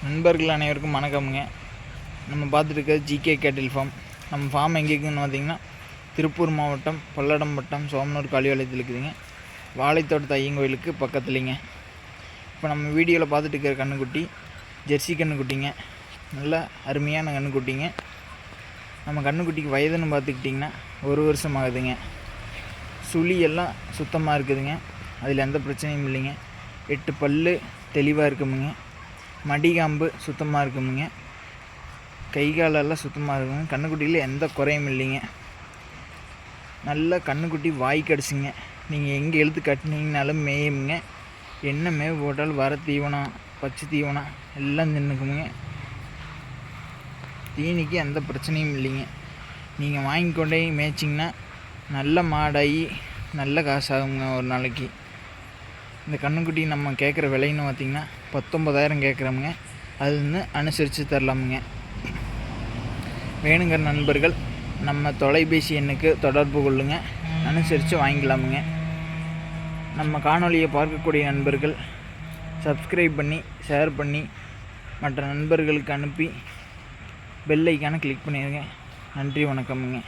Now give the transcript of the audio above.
நண்பர்கள் அனைவருக்கும் வணக்கமுங்க. நம்ம பார்த்துட்டு இருக்கிறது ஜிகே கேட்டில் ஃபார்ம். நம்ம ஃபார்ம் எங்கே இருக்குதுன்னு பார்த்திங்கன்னா திருப்பூர் மாவட்டம் பல்லடம் வட்டம் சோமனூர் காளிபாளையத்தில் இருக்குதுங்க. வாழைத்தோட்டத்து ஐயன் கோயிலுக்கு பக்கத்துலேங்க. இப்போ நம்ம வீடியோவில் பார்த்துட்டு இருக்கிற கன்றுக்குட்டி ஜெர்சி கன்றுக்குட்டிங்க. நல்ல அருமையான கன்றுக்குட்டிங்க. நம்ம கன்றுக்குட்டிக்கு வயதுன்னு பார்த்துக்கிட்டிங்கன்னா 1 வருஷம் ஆகுதுங்க. சுழி எல்லாம் சுத்தமாக இருக்குதுங்க. அதில் எந்த பிரச்சனையும் இல்லைங்க. 8 பல் தெளிவாக இருக்குமுங்க. மடிகாம்பு சுத்தமாக இருக்குமுங்க. கை காலெல்லாம் சுத்தமாக இருக்குங்க. கன்றுக்குட்டியில் எந்த குறையும் இல்லைங்க. நல்ல கன்றுக்குட்டி வாய் கடிச்சுங்க. நீங்கள் எங்கே எழுத்து கட்டினீங்கனாலும் மேயுமுங்க. என்ன மேவு போட்டாலும் வர தீவனம் பச்சை தீவனம் எல்லாம் தின்னுக்குமுங்க. தீனிக்கு எந்த பிரச்சனையும் இல்லைங்க. நீங்கள் வாங்கி கொண்டே மேய்ச்சிங்கன்னா நல்ல மாடாகி நல்ல காசாகுங்க ஒரு நாளைக்கு. இந்த கன்றுக்குட்டி நம்ம கேட்குற விலைன்னு பார்த்திங்கன்னா 19,000 கேட்குறோமுங்க. அதுன்னு அனுசரித்து தரலாமுங்க. வேணுங்கிற நண்பர்கள் நம்ம தொலைபேசி எண்ணுக்கு தொடர்பு கொள்ளுங்க. அனுசரித்து வாங்கிக்கலாமுங்க. நம்ம காணொலியை பார்க்கக்கூடிய நண்பர்கள் சப்ஸ்கிரைப் பண்ணி ஷேர் பண்ணி மற்ற நண்பர்களுக்கு அனுப்பி பெல் ஐக்கானை கிளிக் பண்ணிடுங்க. நன்றி, வணக்கமுங்க.